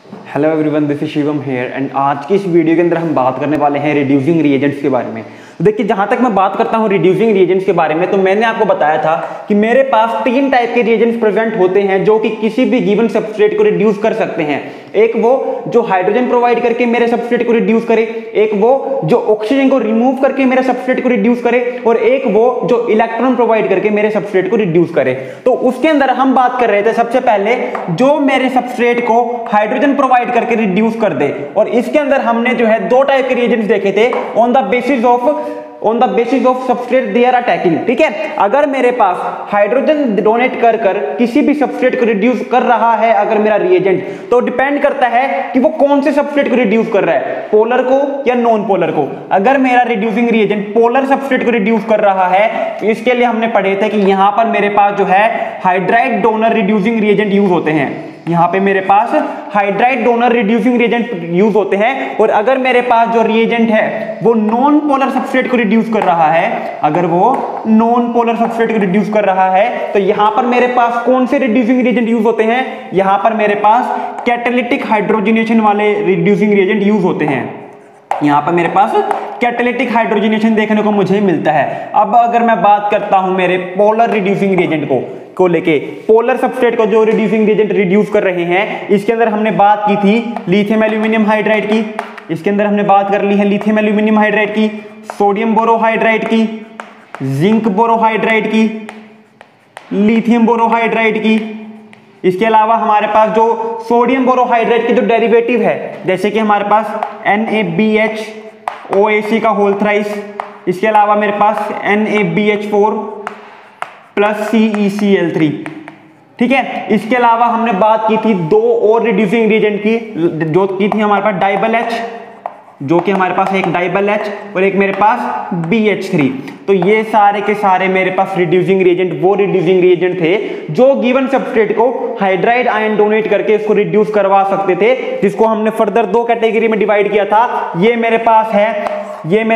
Hello everyone, this is Shivam here and आज की इस वीडियो के अंदर हम बात करने वाले हैं रिड्यूसिंग रिएजेंट्स के बारे में। तो देखिए, जहां तक मैं बात करता हूं रिड्यूसिंग रिएजेंट्स के बारे में, तो मैंने आपको बताया था कि मेरे पास तीन टाइप के रिएजेंट्स प्रेजेंट होते हैं जो कि किसी भी गिवन सबस्ट्रेट को रिड्यूस कर सकते हैं। एक वो जो हाइड्रोजन प्रोवाइड करके मेरे सबस्ट्रेट को रिड्यूस करे, एक वो जो ऑक्सीजन को रिमूव करके मेरे सबस्ट्रेट को रिड्यूस करे, और एक वो जो इलेक्ट्रॉन प्रोवाइड करके मेरे सबस्ट्रेट को रिड्यूस करे। तो उसके अंदर हम बात कर रहे थे सबसे पहले जो मेरे सबस्ट्रेट को हाइड्रोजन प्रोवाइड करके रिड्यूस कर दे, और इसके अंदर हमने जो है दो टाइप के रिएजेंट्स देखे थे on the basis of substrate they are attacking. ठीक है, अगर मेरे पास हाइड्रोजन डोनेट कर किसी भी सबस्ट्रेट को रिड्यूस कर रहा है अगर मेरा रिएजेंट, तो डिपेंड करता है कि वो कौन से सबस्ट्रेट को रिड्यूस कर रहा है, पोलर को या नॉन पोलर को। अगर मेरा रिड्यूसिंग रिएजेंट पोलर सबस्ट्रेट को रिड्यूस कर रहा है, तो इसके लिए हमने पढ़े थे कि यहां पर मेरे पास जो है hydride donor reducing reagent use होते हैं। यहां पे मेरे पास hydride donor reducing reagent use होते हैं। और अगर मेरे पास जो रिएजेंट है वो नॉन पोलर सबस्ट्रेट को रिड्यूस कर रहा है, अगर वो नॉन पोलर सबस्ट्रेट को रिड्यूस कर रहा है, तो यहां पर मेरे पास कौन से रिड्यूसिंग रिएजेंट यूज होते हैं? यहां पर मेरे पास कैटालिटिक हाइड्रोजनेशन वाले रिड्यूसिंग रिएजेंट यूज होते हैं। यहां पर मेरे पास कैटालिटिक हाइड्रोजनेशन देखने को मुझे मिलता है। अब अगर मैं बात करता हूं मेरे पोलर रिड्यूसिंग रिएजेंट को लेके, पोलर सबस्ट्रेट को जो रिड्यूसिंग रिएजेंट रिड्यूस कर रहे हैं, इसके अंदर हमने बात की थी लिथियम एल्यूमिनियम हाइड्राइड की, इसके अंदर हमने बात कर ली है लिथियम एल्यूमिनियम हाइड्राइड की, सोडियम बोरोहाइड्राइड की, जिंक बोरोहाइड्राइड की, लिथियम बोरोहाइड्राइड की। इसके अलावा हमारे पास जो सोडियम बोरोहाइड्राइड की जो डेरिवेटिव है, जैसे कि हमारे पास NaBH का होल थ्राइस, इसके अलावा मेरे पास NaBH4 प्लस CeCl3। ठीक है, इसके अलावा हमने बात की थी दो और रिड्यूसिंग रिएजेंट की, जो की थी हमारे पास डाइबल H, जो कि हमारे पास एक डाइबल H और एक मेरे पास BH3। तो ये सारे के सारे मेरे पास रिड्यूसिंग रिएजेंट वो रिड्यूसिंग रिएजेंट थे जो गिवन सबस्ट्रेट को हाइड्राइड आयन डोनेट करके इसको रिड्यूस करवा सकते थे, जिसको हमने फर्दर दो कैटेगरी में डिवाइड किया था। ये मेरे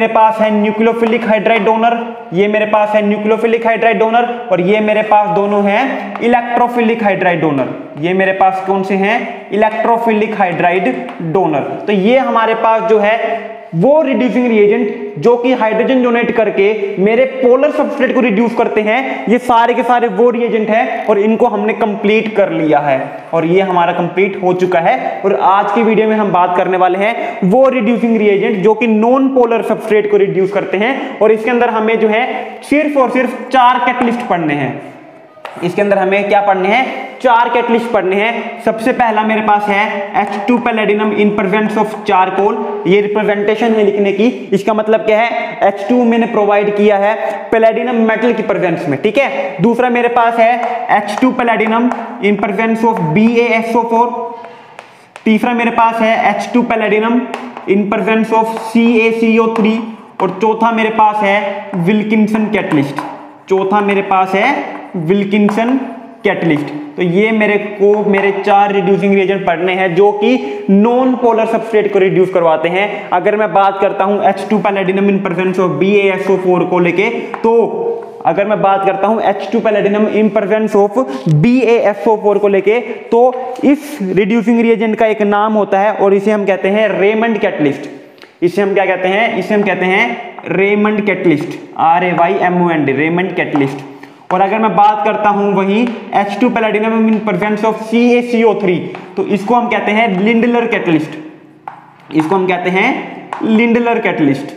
पास है न्यूक्लियोफिलिक हाइड्राइड डोनर, ये मेरे पास है न्यूक्लियोफिलिक हाइड्राइड डोनर, और ये मेरे पास दोनों हैं इलेक्ट्रोफिलिक हाइड्राइड डोनर। ये मेरे पास कौन से हैं? Electrophilic hydride donor. तो ये हमारे पास जो है वो रिड्यूसिंग रिएजेंट जो कि हाइड्रोजन डोनेट करके मेरे पोलर सबस्ट्रेट को रिड्यूस करते हैं, ये सारे के सारे वो रिएजेंट हैं, और इनको हमने कंप्लीट कर लिया है, और ये हमारा कंप्लीट हो चुका है। और आज की वीडियो में हम बात करने वाले हैं वो रिड्यूसिंग रिएजेंट जो कि नॉन पोलर सबस्ट्रेट को रिड्यूस करते हैं, और इसके अंदर हमें जो है सिर्फ और सिर्फ 4 कैटलिस्ट पढ़ने हैं। इसके अंदर हमें क्या पढ़ने हैं? 4 कैटलिस्ट पढ़ने हैं। सबसे पहला मेरे पास है H2 palladium in presence of charcoal. ये रिप्रेजेंटेशन है लिखने की, इसका मतलब क्या है? H2 मैंने प्रोवाइड किया है पैलेडिनम मेटल की प्रेजेंस में। ठीक है, दूसरा मेरे पास है H2 palladium in presence of BaSO4। तीसरा मेरे पास है H2 palladium in presence of CaCO3, और चौथा मेरे पास है विल्किंसन कैटलिस्ट। चौथा मेरे पास है विल्किंसन कैटलिस्ट। तो ये मेरे 4 रिड्यूसिंग रिएजेंट पढ़ने हैं जो कि नॉन पोलर सबस्ट्रेट को रिड्यूस करवाते हैं। अगर मैं बात करता हूं H2 palladium in presence of BaSO4 को लेके, तो अगर मैं बात करता हूं H2 palladium in presence of BaSO4 को लेके, तो इस रिड्यूसिंग रिएजेंट का एक नाम होता है और इसे हम कहते हैं रेमंड कैटलिस्ट। इसे हम क्या कहते हैं? इसे हम कहते हैं Raymond catalyst, RAYMOND, Raymond catalyst. और अगर मैं बात करता हूं वहीं H2 palladium in presence of CaCO3, तो इसको हम कहते हैं लिंडलर कैटलिस्ट। इसको हम कहते हैं लिंडलर कैटलिस्ट।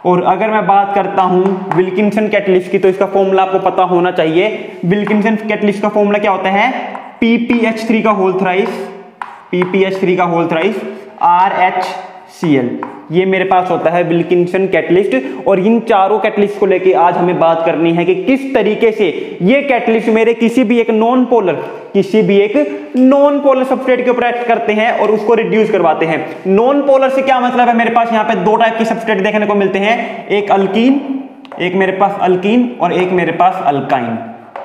और अगर मैं बात करता हूं विल्किंसन कैटलिस्ट की, तो इसका फॉर्मूला आपको पता होना चाहिए। विल्किंसन कैटलिस्ट का फॉर्मूला क्या होता है? PPH3 का होल थ्राइस, PPH3 का होल थ्राइस RHCl। ये मेरे पास होता है विल्किंसन कैटलिस्ट। और इन चारों कैटलिस्ट को लेके आज हमें बात करनी है कि किस तरीके से ये कैटलिस्ट मेरे किसी भी एक नॉन पोलर सबस्ट्रेट के ऊपर एक्ट करते हैं और उसको रिड्यूस करवाते हैं। नॉन पोलर से क्या मतलब है? मेरे पास यहाँ पे दो टाइप के सबस्ट्रेट देखने को मिलते हैं, एक अल्कीन, एक मेरे पास अल्कीन और एक मेरे पास अल्काइन।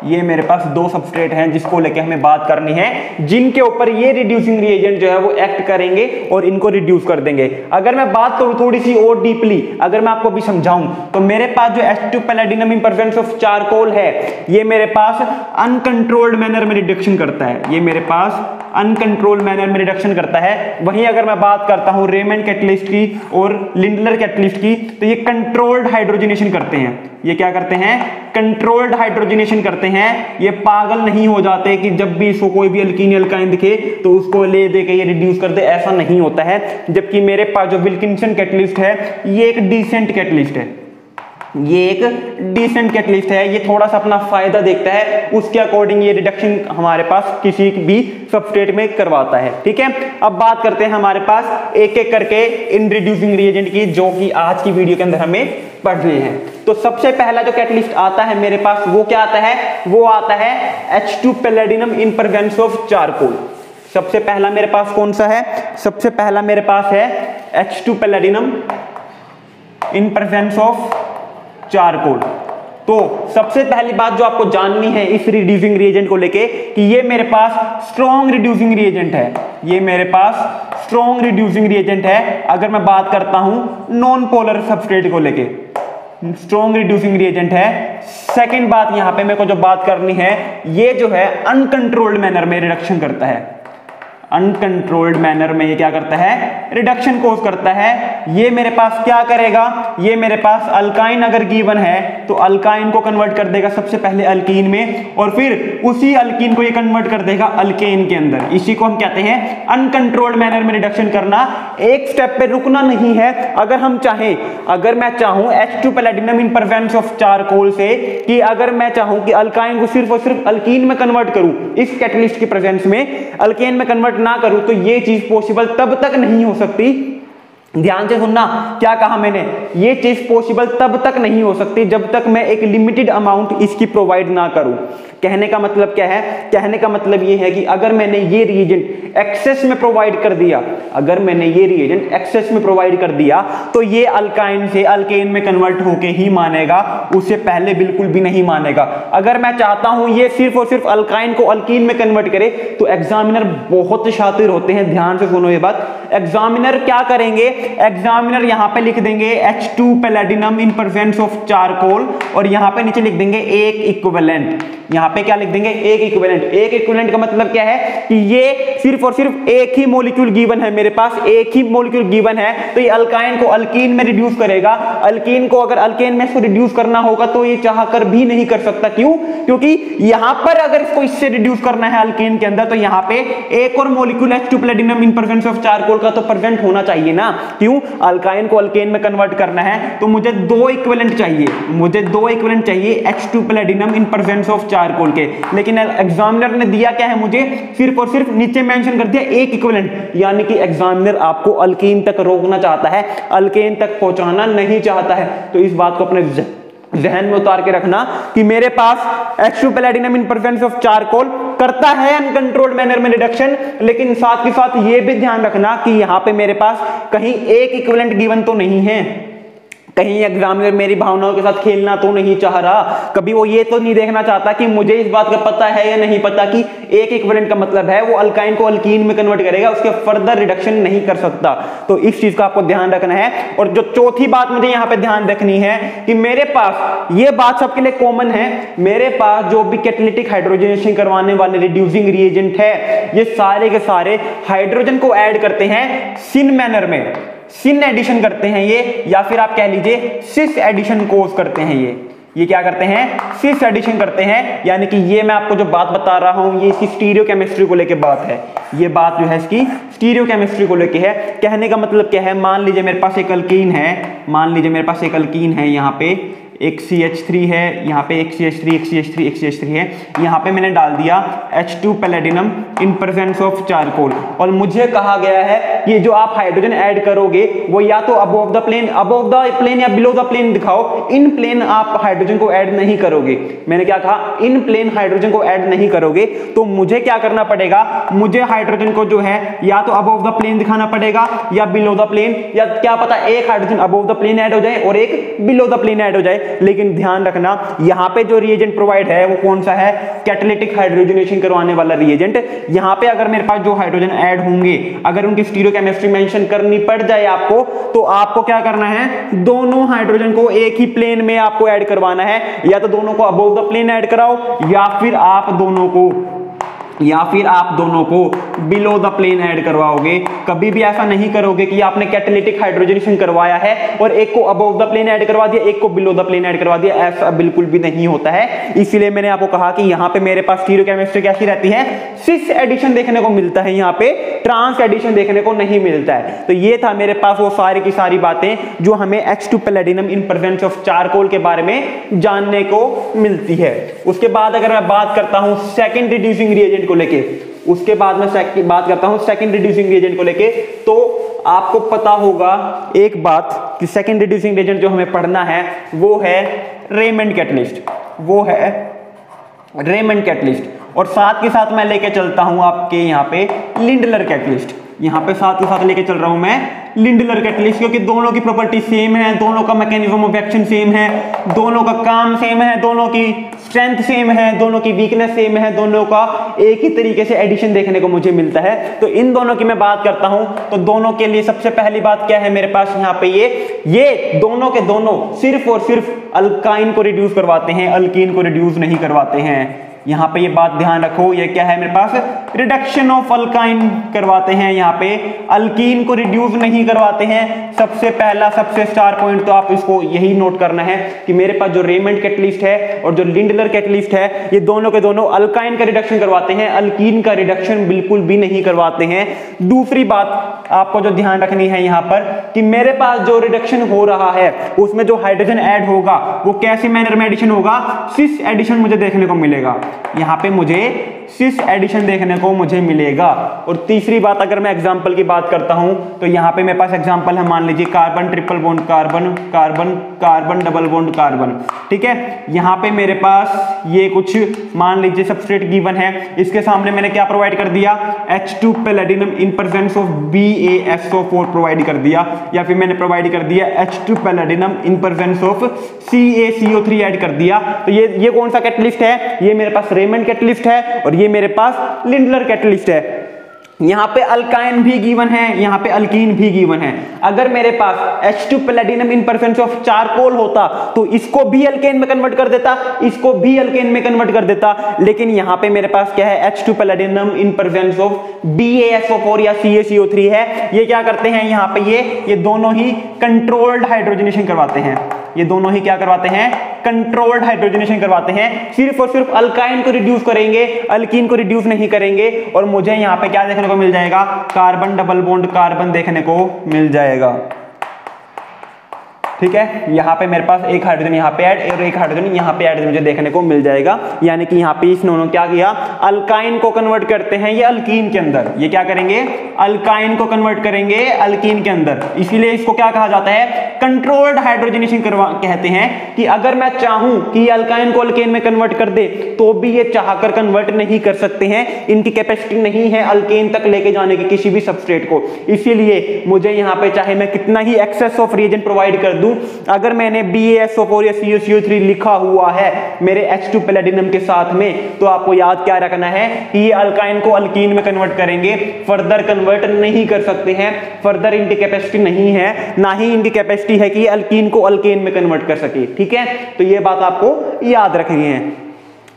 ये मेरे पास दो सबस्ट्रेट हैं जिसको लेके हमें बात करनी है, जिनके ऊपर ये रिड्यूसिंग रिएजेंट जो है वो एक्ट करेंगे और इनको रिड्यूस कर देंगे। अगर मैं बात करूं थोड़ी सी और डीपली, अगर मैं आपको भी समझाऊं, तो मेरे पास जो H2 palladium in presence of charcoal है, ये मेरे पास अनकंट्रोल्ड मैनर में रिडक्शन करता है, ये मेरे पास अनकंट्रोल्ड मैनर में रिडक्शन करता है। वहीं अगर मैं बात करता हूं रेमंड कैटलिस्ट की और लिंडलर कैटलिस्ट की, तो ये कंट्रोल्ड हाइड्रोजनेशन करते हैं। ये क्या करते हैं? कंट्रोल्ड हाइड्रोजनेशन करते हैं। ये पागल नहीं हो जाते कि जब भी इसको कोई भी अल्कीन अल्काइन दिखे तो उसको ले दे के ये रिड्यूस कर दे, ऐसा नहीं होता है। जबकि मेरे पास जो विल्किंसन कैटलिस्ट है, ये एक डिसेंट कैटलिस्ट है, ये एक डिसेंट कैटलिस्ट है। ये थोड़ा सा अपना फायदा देखता है, उसके अकॉर्डिंग ये रिडक्शन हमारे पास किसी भी सबस्ट्रेट में करवाता है। ठीक है, अब बात करते हैं हमारे पास एक एक करके इन रिड्यूसिंग रिएजेंट की, जो कि आज की वीडियो के अंदर हमें पढ़ने हैं। तो सबसे पहला जो कैटलिस्ट आता है मेरे पास, वो क्या आता है? वो आता है H2 palladium in presence of charcoal. सबसे पहला मेरे पास कौन सा है? सबसे पहला मेरे पास है H2 palladium in presence of charcoal. तो सबसे पहली बात जो आपको जाननी है इस रिड्यूसिंग रिएजेंट को लेके, कि ये मेरे पास स्ट्रॉन्ग रिड्यूसिंग रिएजेंट है, ये मेरे पास स्ट्रॉन्ग रिड्यूसिंग रिएजेंट है। अगर मैं बात करता हूं नॉन पोलर सबस्ट्रेट को लेके, स्ट्रॉन्ग रिड्यूसिंग रिएजेंट है। सेकंड बात यहां पे मेरे को जो बात करनी है, ये जो है अनकंट्रोल्ड मैनर में रिडक्शन करता है। अनकंट्रोल्ड मैनर में ये क्या करता है? रिडक्शन कोज करता है। ये मेरे पास क्या करेगा? ये मेरे पास अल्काइन अगर गिवन है तो अल्काइन को कन्वर्ट कर देगा सबसे पहले अल्कीन में, और फिर उसी अल्कीन को ये कन्वर्ट कर देगा अल्केन के अंदर। इसी को हम कहते हैं अनकंट्रोल्ड मैनर में रिडक्शन करना। एक स्टेप पे रुकना नहीं है। अगर हम चाहें, अगर मैं चाहूं H2 palladium in presence of charcoal से, कि अगर मैं चाहूं कि अल्काइन को सिर्फ और सिर्फ अल्कीन में कन्वर्ट करूं, इस कैटलिस्ट की प्रेजेंस में अल्केन में कन्वर्ट ना करूं, तो ये चीज पॉसिबल तब तक नहीं हो सकती। ध्यान से सुनना, क्या कहा मैंने? ये चीज पॉसिबल तब तक नहीं हो सकती जब तक मैं एक लिमिटेड अमाउंट इसकी प्रोवाइड ना करूं। कहने का मतलब क्या है? कहने का मतलब ये है कि अगर मैंने ये रिएजेंट एक्सेस में प्रोवाइड कर दिया, अगर मैंने ये रिएजेंट एक्सेस में प्रोवाइड कर दिया, तो ये अल्काइन से अल्केन में कन्वर्ट होके ही मानेगा, उससे पहले बिल्कुल भी नहीं मानेगा। अगर मैं चाहता हूं ये सिर्फ और सिर्फ अल्काइन को अल्कीन में कन्वर्ट करे, तो एग्जामिनर बहुत शातिर होते हैं। ध्यान से सुनो ये बात। एग्जामिनर क्या करेंगे? एग्जामिनर यहां पे लिख देंगे H2 palladium in presence of charcoal, और यहां पे नीचे लिख देंगे एक इक्विवेलेंट। यहां पे क्या लिख देंगे? एक इक्विवेलेंट। एक इक्विवेलेंट का मतलब क्या है? कि ये सिर्फ और सिर्फ एक ही मॉलिक्यूल गिवन है, मेरे पास एक ही मॉलिक्यूल गिवन है, तो ये अल्काइन को अल्कीन में रिड्यूस करेगा। अल्कीन को अगर अल्केन में इसको रिड्यूस करना होगा तो ये चाहकर भी नहीं कर सकता। क्यों? क्योंकि यहां पर अगर इसको इससे रिड्यूस करना है अल्केन के अंदर, तो यहां पे एक और molecule H2 palladium in presence of charcoal का तो प्रेजेंट होना चाहिए ना। क्यों? अल्काइन को अल्केन में कन्वर्ट करना है तो मुझे दो इक्विवेलेंट चाहिए, मुझे दो इक्विवेलेंट चाहिए H2 palladium in presence of charcoal के। लेकिन एग्जामिनर ने दिया क्या है मुझे? सिर्फ और सिर्फ नीचे मेंशन कर दिया एक इक्विवेलेंट, यानी कि एग्जामिनर आपको अल्कीन तक रोकना चाहता है, अल्केन तक पहुंचाना नहीं चाहता है। तो इस बात को अपने जहन में उतार के रखना कि मेरे पास H2 palladium in presence of charcoal करता है अनकंट्रोल्ड मैनर में रिडक्शन, लेकिन साथ के साथ ये भी ध्यान रखना कि यहां पे मेरे पास कहीं एक इक्विवेलेंट गिवन तो नहीं है, कहीं एग्जामिनर मेरी भावनाओं के साथ खेलना तो नहीं चाह रहा। कभी वो ये तो नहीं देखना चाहता कि मुझे इस बात का पता है या नहीं पता कि एक इक्विवेलेंट का मतलब है वो अल्काइन को अल्कीन में कन्वर्ट करेगा, उसके फर्दर रिडक्शन नहीं कर सकता। तो इस चीज का आपको ध्यान रखना है। और जो चौथी बात मुझे यहाँ पे ध्यान रखनी है कि मेरे पास, ये बात सबके लिए कॉमन है, मेरे पास जो भी कैटालिटिक हाइड्रोजनेशन करवाने वाले रिड्यूसिंग रिएजेंट है, ये सारे के सारे हाइड्रोजन को ऐड करते हैं सिन मैनर में, सिन एडिशन करते हैं ये, या फिर आप कह लीजिए सिस एडिशन कोज करते हैं ये क्या करते हैं? सिस एडिशन करते हैं। यानी कि ये मैं आपको जो बात बता रहा हूं ये इसकी स्टीरियोकेमिस्ट्री को लेके बात है, ये बात जो है इसकी स्टीरियोकेमिस्ट्री को लेके है। कहने का मतलब क्या है? मान लीजिए मेरे पास एक अल्कीन है, मान लीजिए मेरे पास एक अल्कीन है, यहाँ पे एक CH3 है, यहाँ पे एक CH3 एक CH3 एक CH3 है, यहाँ पे मैंने डाल दिया H2 palladium in presence of charcoal, और मुझे कहा गया है कि जो आप हाइड्रोजन ऐड करोगे वो या तो अबव द प्लेन या बिलो द प्लेन दिखाओ। इन प्लेन आप हाइड्रोजन को ऐड नहीं करोगे। मैंने क्या कहा? इन प्लेन हाइड्रोजन को ऐड नहीं करोगे। तो मुझे क्या करना पड़ेगा? मुझे हाइड्रोजन को जो है या तो अबव द प्लेन दिखाना पड़ेगा या बिलो द प्लेन, या क्या पता एक hydrogen above the plane add हो जाए और एक बिलो द प्लेन ऐड हो जाए। लेकिन ध्यान रखना यहाँ पे जो रिएजेंट प्रोवाइड है वो कौन सा है, कैटालिटिक हाइड्रोजनेशन करवाने वाला रिएजेंट। यहाँ पे अगर मेरे पास जो हाइड्रोजन ऐड होंगे, अगर उनकी स्टीरियोकेमिस्ट्री मेंशन करनी पड़ जाए आपको, तो आपको क्या करना है, दोनों हाइड्रोजन को एक ही प्लेन में आपको ऐड करवाना है। या तो दोनों को अबव द प्लेन ऐड कराओ, या फिर आप दोनों को बिलो द प्लेन ऐड करवाओगे। कभी भी ऐसा नहीं करोगे कि आपने कैटालिटिक हाइड्रोजनेशन करवाया है और एक को अबव द प्लेन ऐड करवा दिया, एक को बिलो द प्लेन ऐड करवा दिया, ऐसा बिल्कुल भी नहीं होता है। इसीलिए मैंने आपको कहा कि यहाँ पे मेरे पास स्टीरियोकेमिस्ट्री कैसी रहती है, सिस एडिशन देखने को मिलता है, यहाँ पे ट्रांस एडिशन देखने को नहीं मिलता है। तो ये था मेरे पास वो सारी की सारी बातें जो हमें H2 palladium in presence of charcoal के बारे में जानने को मिलती है। उसके बाद अगर मैं बात करता हूं सेकंड रिड्यूसिंग रिएजेंट को लेके, उसके बाद मैं बात करता हूं सेकंड रिड्यूसिंग रिएजेंट को लेके, तो आपको पता होगा एक बात कि सेकंड रिड्यूसिंग रिएजेंट जो हमें पढ़ना है वो है रेमंड कैटलिस्ट, और साथ के साथ मैं लेके चलता हूं आपके यहाँ पे लिंडलर कैटलिस्ट। यहाँ पे साथ के साथ लेके चल रहा हूं मैं लिंडलर कैटलिस्ट, क्योंकि दोनों की प्रॉपर्टी सेम है, दोनों का मैकेनिज्म ऑफ एक्शन सेम है, दोनों का काम सेम है, दोनों की स्ट्रेंथ सेम है, दोनों की वीकनेस सेम है, दोनों का एक ही तरीके से एडिशन देखने को मुझे मिलता है। तो इन दोनों की मैं बात करता हूं, तो दोनों के लिए सबसे पहली बात क्या है मेरे पास यहाँ पे, ये दोनों के दोनों सिर्फ और सिर्फ अल्काइन को रिड्यूस करवाते हैं, अल्कीन को रिड्यूस नहीं करवाते हैं। यहाँ पे ये बात ध्यान रखो, ये क्या है मेरे पास, रिडक्शन ऑफ अल्काइन करवाते हैं, यहाँ पे अल्कीन को रिड्यूस नहीं करवाते हैं। सबसे पहला सबसे स्टार पॉइंट तो आप इसको यही नोट करना है कि मेरे पास जो रेमंड कैटलिस्ट है और जो लिंडलर कैटलिस्ट है, ये दोनों के दोनों अल्काइन का रिडक्शन करवाते हैं, अल्कीन का रिडक्शन बिल्कुल भी नहीं करवाते हैं। दूसरी बात आपको जो ध्यान रखनी है यहाँ पर कि मेरे पास जो रिडक्शन हो रहा है उसमें जो हाइड्रोजन ऐड होगा वो कैसे मैनर में एडिशन होगा, सिस एडिशन मुझे देखने को मिलेगा। यहाँ पे मुझे सिस एडिशन देखने को मुझे मिलेगा। और तीसरी बात अगर मैं एग्जांपल की बात करता हूं, तो यहाँ पे मेरे पास एग्जांपल है, मान लीजिए carbon triple bond carbon, carbon carbon double bond carbon, ठीक है। यहाँ पे मेरे पास ये कुछ मान लीजिए सबस्ट्रेट गिवन है, इसके सामने मैंने क्या प्रोवाइड कर दिया, H2 palladium in presence of BaSO4 provide कर दिया, या फिर मैंने प्रोवाइड कर दिया H2 palladium in presence of CaCO3 add कर दिया। तो ये कौन सा कैटलिस्ट है, ये मेरे पास रेमंड कैटलिस्ट है और ये मेरे पास लिंडलर कैटलिस्ट है। यहाँ पे अल्काइन भी गिवन है, यहाँ पे अल्कीन भी गिवन है। अगर मेरे पास H2 palladium in presence of charcoal होता तो इसको भी अल्केन में कन्वर्ट कर देता, इसको भी अल्केन में कन्वर्ट कर देता, लेकिन यहाँ पे मेरे पास क्या है, H2 palladium in presence of BaSO4 या CaCO3 है। ये क्या करते हैं यहाँ पे, ये दोनों ही कंट्रोल्ड हाइड्रोजनेशन करवाते हैं, ये दोनों ही क्या करवाते हैं, कंट्रोल्ड हाइड्रोजनेशन करवाते हैं। सिर्फ और सिर्फ अल्काइन को रिड्यूस करेंगे, अल्कीन को रिड्यूस नहीं करेंगे। और मुझे यहाँ पे क्या देखने को मिल जाएगा, कार्बन डबल बॉन्ड कार्बन देखने को मिल जाएगा, ठीक है। यहाँ पे मेरे पास एक हाइड्रोजन यहाँ पे ऐड और एक हाइड्रोजन यहाँ पे ऐड मुझे देखने को मिल जाएगा। यानी कि यहाँ पे इस दोनों क्या किया, अल्काइन को कन्वर्ट करते हैं ये अल्कीन के अंदर, ये क्या करेंगे, अल्काइन को कन्वर्ट करेंगे अल्कीन के अंदर। इसीलिए इसको क्या कहा जाता है, कंट्रोल्ड हाइड्रोजनेशन कहते हैं। कि अगर मैं चाहूं कि अल्काइन को अल्केन में कन्वर्ट कर दे तो भी ये चाहकर कन्वर्ट नहीं कर सकते हैं, इनकी कैपेसिटी नहीं है अल्केन तक लेके जाने की किसी भी सबस्ट्रेट को। इसीलिए मुझे यहाँ पे चाहे मैं कितना ही एक्सेस ऑफ रिएजेंट प्रोवाइड कर दूं, अगर मैंने BaSO4 या CaCO3 लिखा हुआ है मेरे H2 पैलेडिनम के साथ में, तो आपको याद क्या रखना है कि ये अल्काइन को अल्कीन में कन्वर्ट करेंगे, फर्दर कन्वर्ट नहीं कर सकते हैं, फर्दर इनकी कैपेसिटी नहीं है, ना ही इनकी कैपेसिटी है कि अल्कीन को अल्केन में कन्वर्ट कर सके, ठीक है। तो ये बात आपको याद रखनी है।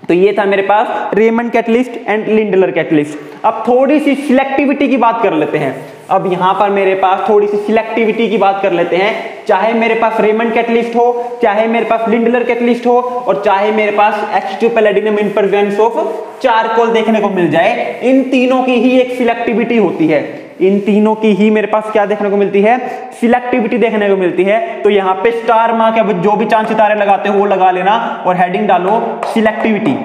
तो ये था मेरे पास Raney catalyst and Lindlar catalyst. अब थोड़ी सी सिलेक्टिविटी की बात कर लेते हैं। अब यहां पर मेरे पास थोड़ी सी सिलेक्टिविटी की बात कर लेते हैं। चाहे मेरे पास रेमंड कैटलिस्ट हो, चाहे मेरे पास लिंडलर कैटलिस्ट हो, और चाहे मेरे पास H2 palladium in presence of charcoal देखने को मिल जाए, इन तीनों की ही एक सिलेक्टिविटी होती है। इन तीनों की ही मेरे पास क्या देखने को मिलती है, सिलेक्टिविटी देखने को मिलती है। तो यहाँ पे स्टार मार्क है, जो भी चांद सितारे लगाते हो वो लगा लेना और हेडिंग डालो सिलेक्टिविटी,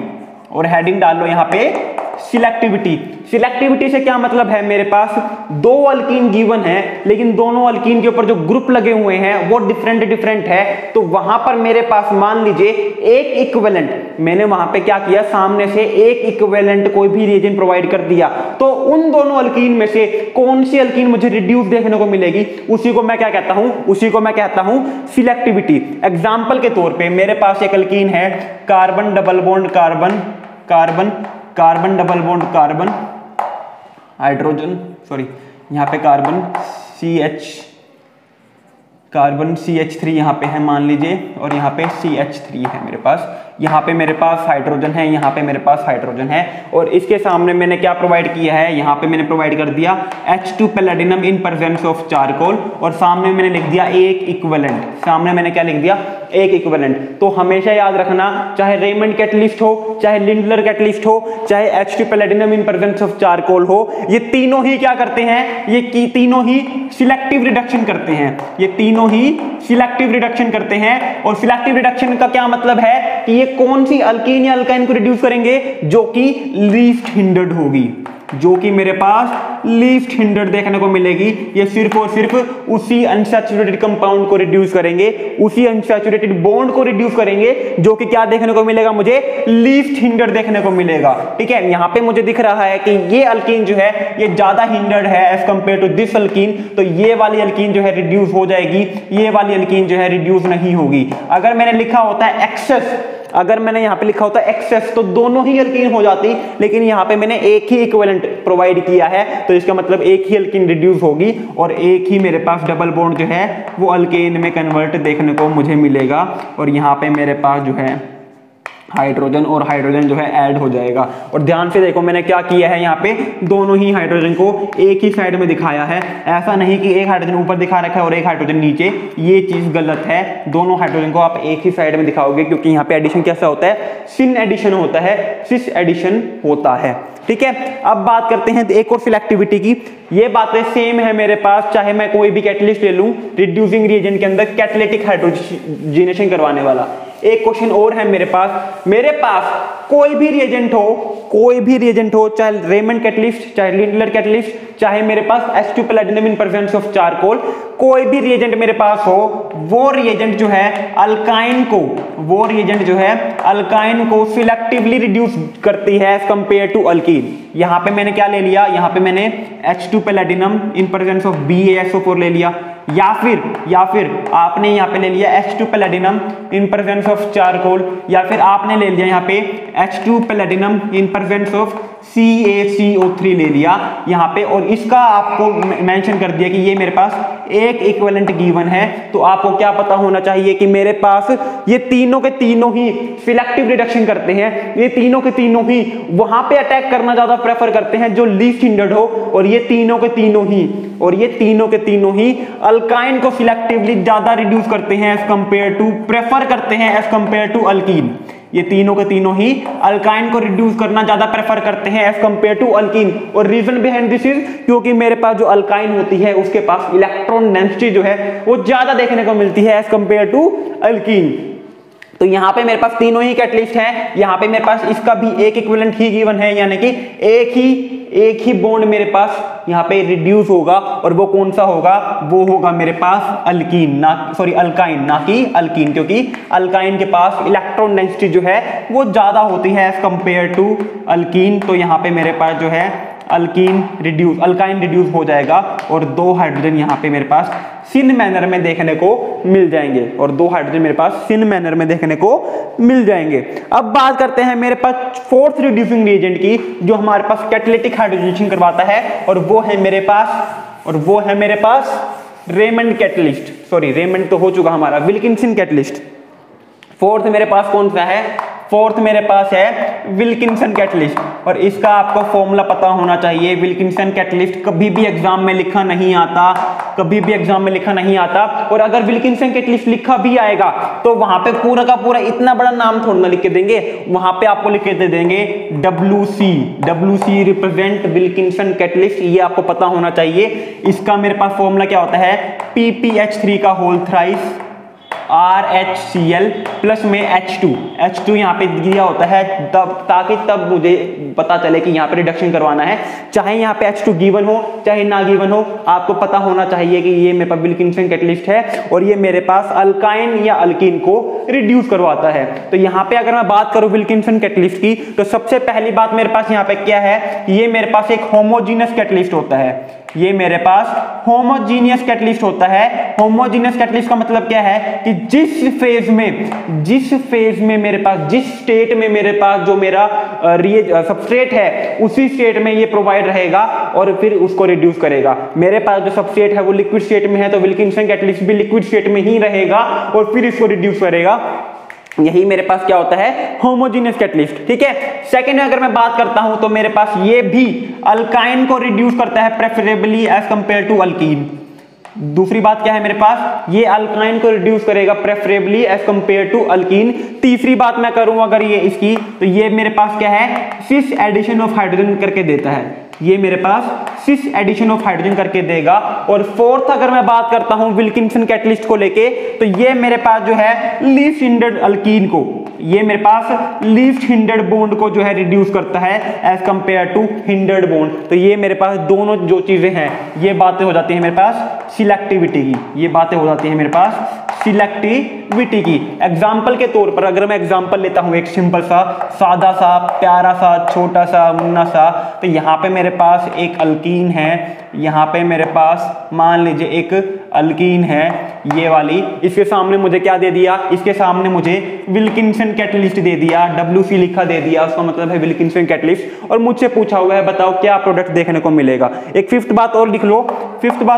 और हेडिंग डालो यहाँ पे सिलेक्टिविटी। सिलेक्टिविटी से क्या मतलब है, मेरे पास दो अल्कीन गिवन है लेकिन दोनों अल्कीन के ऊपर जो ग्रुप लगे हुए हैं वो डिफरेंट है, तो वहां पर मेरे पास मान लीजिए एक इक्विवेलेंट, मैंने वहां पे क्या किया, सामने से एक इक्विवेलेंट कोई भी रिएजेंट प्रोवाइड कर दिया, तो उन दोनों अल्कीन में से कौन सी अल्कीन मुझे रिड्यूस देखने को मिलेगी, उसी को मैं क्या कहता हूं, उसी को मैं कहता हूं सिलेक्टिविटी। एग्जांपल के तौर पे मेरे पास एक अल्कीन है carbon double bond carbon, carbon carbon double bond carbon, hydrogen, sorry यहाँ पे कार्बन CH3 यहाँ पे है मान लीजिए, और यहाँ पे CH3 है मेरे पास, यहाँ पे मेरे पास हाइड्रोजन है, यहाँ पे मेरे पास हाइड्रोजन है, और इसके सामने मैंने क्या प्रोवाइड किया है, यहाँ पे मैंने प्रोवाइड कर दिया H2 palladium in presence of charcoal, और सामने मैंने लिख दिया एक इक्विवेलेंट, सामने मैंने क्या लिख दिया, एक इक्विवेलेंट। तो हमेशा याद रखना, चाहे रेमंड कैटलिस्ट हो, चाहे लिंडलर कैटलिस्ट हो, चाहे H2 palladium in presence of charcoal हो, ये तीनों ही क्या करते हैं, ये तीनों ही सिलेक्टिव रिडक्शन करते हैं, ये तीनों ही सिलेक्टिव रिडक्शन करते हैं। और सिलेक्टिव रिडक्शन का क्या मतलब है कि ये कौन सी अल्कीन या अल्काइन को रिड्यूस करेंगे, जो कि लीस्ट हिंडर्ड होगी, जो कि मेरे पास लीस्ट हिंडर्ड देखने को मिलेगी। ये सिर्फ और सिर्फ उसी अनसैचुरेटेड कंपाउंड को रिड्यूस करेंगे, उसी अनसैचुरेटेड बॉन्ड को रिड्यूस करेंगे, जो कि क्या देखने को मिलेगा, मुझे लीस्ट हिंडर्ड देखने को मिलेगा। ठीक है, यहां पे मुझे दिख रहा है कि ये अल्कीन जो है ये ज्यादा हिंडर्ड है as compared to this alkene, तो ये वाली अल्कीन जो है रिड्यूस हो जाएगी, ये वाली अल्कीन जो है रिड्यूस नहीं होगी। अगर मैंने लिखा होता है एक्सेस, अगर मैंने यहां पे लिखा होता है एक्सेस, तो दोनों ही अल्कीन हो जाती, लेकिन यहां पे मैंने एक ही इक्विवेलेंट प्रोवाइड किया है, तो इसका मतलब एक ही अल्कीन रिड्यूस होगी और एक ही मेरे पास डबल बॉन्ड जो है वो अल्केन में कन्वर्ट देखने को मुझे मिलेगा, और यहां पे मेरे पास जो है हाइड्रोजन और हाइड्रोजन जो है ऐड हो जाएगा। और ध्यान से देखो मैंने क्या किया है, यहाँ पे दोनों ही हाइड्रोजन को एक ही साइड में दिखाया है, ऐसा नहीं कि एक हाइड्रोजन ऊपर दिखा रखा है और एक हाइड्रोजन नीचे, ये चीज गलत है। दोनों हाइड्रोजन को आप एक ही साइड में दिखाओगे, क्योंकि यहाँ पे एडिशन कैसा होता है, सिन एडिशन होता है, सिस एडिशन होता है। ठीक है, अब बात करते हैं एक और सिलेक्टिविटी की। ये बातें सेम है मेरे पास, चाहे मैं कोई भी कैटलिस्ट ले लूं रिड्यूसिंग रिएजेंट के अंदर कैटालिटिक हाइड्रोजनेशन करवाने वाला। एक क्वेश्चन और है मेरे पास कोई भी रिएजेंट हो, चाहे रेमंड कैटलिस्ट, चाहे लिंडलर कैटलिस्ट, चाहे मेरे पास H2 palladium in presence of charcoal, कोई भी रिएजेंट मेरे पास हो, वो रिएजेंट जो है अल्काइन को सिलेक्टिवली रिड्यूस करती है एज कंपेयर टू अल्कीन। यहां पे मैंने क्या ले लिया, यहां पे मैंने H2 palladium in presence of BaSO4 ले लिया, या फिर आपने यहाँ पे ले लिया H2 palladium in presence of charcoal, या फिर आपने ले लिया यहाँ पे H2 palladium in presence of CaCO3 ले लिया यहाँ पे, और इसका आपको मेंशन कर दिया कि ये मेरे पास एक इक्विवेलेंट गिवन है। तो आपको क्या पता होना चाहिए कि मेरे पास ये तीनों के तीनों ही सिलेक्टिव रिडक्शन करते हैं, ये तीनों के तीनों ही वहां पे अटैक करना ज्यादा प्रेफर करते हैं जो लीस्ट हिंडर्ड हो, और ये तीनों के तीनों ही अल्काइन को सिलेक्टिवली ज्यादा रिड्यूस करते हैं एज कंपेयर टू अल्कीन। ये तीनों के तीनों ही अल्काइन को रिड्यूस करना ज्यादा प्रेफर करते हैं एज कंपेयर टू अल्कीन। और रीजन बिहाइंड दिस इज क्योंकि मेरे पास जो अल्काइन होती है उसके पास इलेक्ट्रॉन डेंसिटी जो है वो ज्यादा देखने को मिलती है एज कंपेयर टू अल्कीन। तो यहाँ पे मेरे पास तीनों ही कैटलिस्ट हैं, यहाँ पे मेरे पास इसका भी एक इक्विवेलेंट ही गिवन है, यानी कि एक ही बॉन्ड मेरे पास यहाँ पे रिड्यूस होगा, और वो कौन सा होगा, वो होगा मेरे पास अल्काइन, ना कि अल्कीन, क्योंकि अल्काइन के पास इलेक्ट्रॉन डेंसिटी जो है वो ज्यादा होती है एज कंपेयर टू अल्कीन। तो यहाँ पे मेरे पास जो है अल्काइन रिड्यूस हो जाएगा, और दो हाइड्रोजन यहाँ पे मेरे पास सिन मैनर में देखने को मिल जाएंगे, अब बात करते हैं मेरे पास फोर्थ रिड्यूसिंग रिएजेंट की, जो हमारे पास कैटालिटिक हाइड्रोजनेशन करवाता है, और वो है मेरे पास रेमंड कैटलिस्ट, सॉरी रेमंड तो हो चुका हमारा, विल्किंसन कैटलिस्ट। फोर्थ मेरे पास कौन सा है, फोर्थ मेरे पास है विल्किंसन कैटलिस्ट, और इसका आपको फॉर्मूला पता होना चाहिए। विल्किंसन कैटलिस्ट कभी भी एग्जाम में लिखा नहीं आता, और अगर विल्किंसन कैटलिस्ट लिखा भी आएगा तो वहां पे पूरा का पूरा इतना बड़ा नाम थोड़ा ना लिख के देंगे, वहां पे आपको लिख के दे देंगे WC रिप्रेजेंट विल्किंसन कैटलिस्ट, ये आपको पता होना चाहिए। इसका मेरे पास फॉर्मूला क्या होता है, PPH3 का होल थ्राइस RHCl प्लस में H2 यहाँ पे दिया होता है तब मुझे पता चले कि यहाँ पे रिडक्शन करवाना है। चाहे यहाँ पे H2 गिवन हो चाहे ना गिवन हो, आपको पता होना चाहिए कि ये मेरे पास विल्किंसन कैटलिस्ट है और ये मेरे पास अल्काइन या अल्कीन को रिड्यूस करवाता है। तो यहाँ पे अगर मैं बात करूं विल्किंसन कैटलिस्ट की, तो सबसे पहली बात मेरे पास यहाँ पे क्या है, ये मेरे पास एक होमोजीनियस कैटलिस्ट होता है। ये मेरे पास होमोजीनियस कैटलिस्ट होता है। होमोजीनियस कैटलिस्ट का मतलब क्या है कि जिस फेज में मेरे पास, जिस स्टेट में मेरे पास जो मेरा सबस्ट्रेट है उसी स्टेट में ये प्रोवाइड रहेगा और फिर उसको रिड्यूस करेगा। मेरे पास जो सबस्ट्रेट है वो लिक्विड स्टेट में है तो विल्किंसन कैटलिस्ट भी लिक्विड स्टेट में ही रहेगा और फिर इसको रिड्यूस करेगा। यही मेरे पास क्या होता है, होमोजीनियस कैटलिस्ट। ठीक है। सेकंड में अगर मैं बात करता हूं तो मेरे पास ये भी अल्काइन को रिड्यूस करता है preferably as compared to alkene. दूसरी बात क्या है मेरे पास, ये अल्काइन को रिड्यूस करेगा preferably as compared to alkene. तीसरी बात मैं करूं अगर ये इसकी, तो ये मेरे पास क्या है, सिस एडिशन ऑफ हाइड्रोजन करके देता है। ये मेरे पास सिस एडिशन ऑफ हाइड्रोजन करके देगा। और फोर्थ अगर मैं बात करता हूं विल्किंसन कैटलिस्ट को लेके, तो ये मेरे पास जो है लीस्ट हिंडर्ड अल्कीन को, ये मेरे पास लीस्ट हिंडर्ड बॉन्ड को जो है रिड्यूस करता है as compared to hindered bond. तो ये मेरे पास दोनों जो चीजें हैं ये बातें हो जाती हैं मेरे पास सिलेक्टिविटी की, ये बातें हो जाती हैं मेरे पास सिलेक्टिविटी की। एग्जाम्पल के तौर पर अगर मैं एग्जाम्पल लेता हूं एक सिंपल सा सादा सा प्यारा सा छोटा सा मुन्ना सा, तो यहाँ पे मेरे पास एक अल्कीन है, यहाँ पे मेरे पास मान लीजिए एक अल्कीन है ये वाली, इसके सामने मुझे क्या दे दिया, इसके सामने मुझे विल्किंसन कैटलिस्ट दे दिया, WC लिखा दे दिया, उसका मतलब है विल्किंसन कैटलिस्ट, और मुझसे पूछा हुआ है बताओ क्या प्रोडक्ट देखने को मिलेगा। एक फिफ्थ बात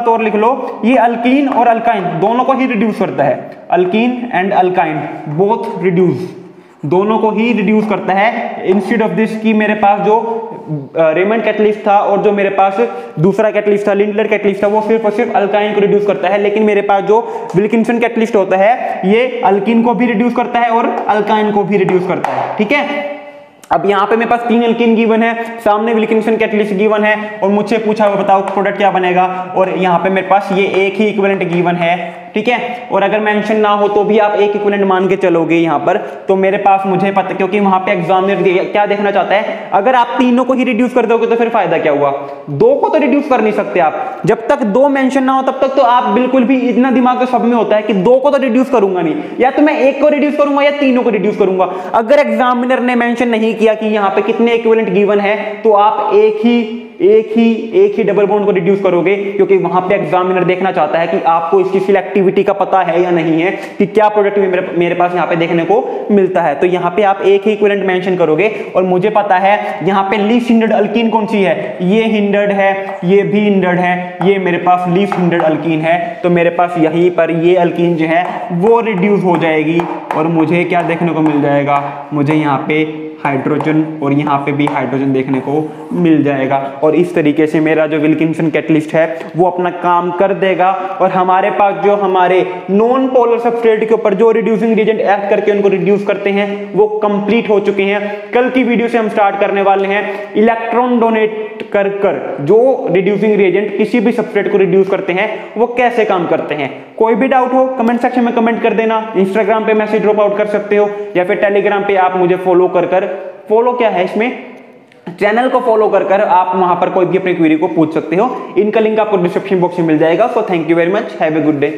और लिख लो, ये अल्कीन और अल्काइन दोनों को ही रिड्यूस करता है। Alkyne and alkyne both reduce, दोनों को ही रिड्यूस करता है। इंस्टेड ऑफ दिस की मेरे पास जो रेमंड कैटलिस्ट था और जो मेरे पास दूसरा कैटलिस्ट था लिंडलर कैटलिस्ट था, वो सिर्फ और सिर्फ अल्काइन को रिड्यूस करता है, लेकिन मेरे पास जो विल्किंसन कैटलिस्ट होता है ये अल्कीन को भी रिड्यूस करता है और अल्काइन को भी रिड्यूस करता है। ठीक है। अब यहाँ पे मेरे पास 3 अल्कीन गिवन है, सामने विल्किंसन कैटलिस्ट गिवन है और मुझसे पूछा हुआ बताओ प्रोडक्ट क्या बनेगा, और यहाँ पे मेरे पास ये एक ही इक्विवेलेंट गिवन है। ठीक है। और अगर मेंशन ना हो तो भी आप एक इक्विवेलेंट मान के चलोगे यहाँ पर, तो मेरे पास मुझे पता, क्योंकि वहां पे एग्जामिनर क्या देखना चाहता है, अगर आप तीनों को ही रिड्यूस कर दोगे तो फिर फायदा क्या हुआ, 2 को तो रिड्यूस कर नहीं सकते आप। जब तक 2 मेंशन ना हो तब तक तो आप बिल्कुल भी, इतना दिमाग तो सब में होता है कि 2 को तो रिड्यूस करूंगा नहीं, या तो मैं 1 को रिड्यूस करूंगा या तीनों को रिड्यूस करूंगा। अगर एग्जामिनर ने मेंशन नहीं किया कि यहाँ पे कितने इक्विवेलेंट गिवन है, तो आप एक ही डबल बॉन्ड को रिड्यूस करोगे, क्योंकि वहां पे एग्जामिनर देखना चाहता है कि आपको इसकी सिलेक्टिविटी का पता है या नहीं है, कि क्या प्रोडक्ट मेरे पास यहाँ पे देखने को मिलता है। तो यहाँ पे आप एक ही इक्विवेलेंट मेंशन करोगे, और मुझे पता है यहाँ पे लीस्ट हिंडर्ड अल्कीन कौन सी है, ये हिंडर्ड है, ये भी हिंडर्ड है, ये मेरे पास लीस्ट हिंडर्ड अल्कीन है। तो मेरे पास यहीं पर ये अल्कीन जो है वो रिड्यूस हो जाएगी और मुझे क्या देखने को मिल जाएगा, मुझे यहाँ पे हाइड्रोजन और यहाँ पे भी हाइड्रोजन देखने को मिल जाएगा। और इस तरीके से मेरा जो विल्किंसन कैटलिस्ट है वो अपना काम कर देगा, और हमारे पास जो हमारे नॉन पोलर सबस्ट्रेट के ऊपर जो रिड्यूसिंग रिएजेंट एक्ट करके उनको रिड्यूस करते हैं वो कंप्लीट हो चुके हैं। कल की वीडियो से हम स्टार्ट करने वाले हैं इलेक्ट्रॉन डोनेट कर जो रिड्यूसिंग रिएजेंट किसी भी सबस्ट्रेट को रिड्यूस करते हैं वो कैसे काम करते हैं। कोई भी डाउट हो कमेंट सेक्शन में कमेंट कर देना, इंस्टाग्राम पे मैसेज ड्रॉप आउट कर सकते हो, या फिर टेलीग्राम पे आप मुझे फॉलो क्या है इसमें, चैनल को फॉलो कर आप वहां पर कोई भी अपनी क्वेरी को पूछ सकते हो। इनका लिंक आपको डिस्क्रिप्शन बॉक्स में मिल जाएगा। So thank you very much, have a good day.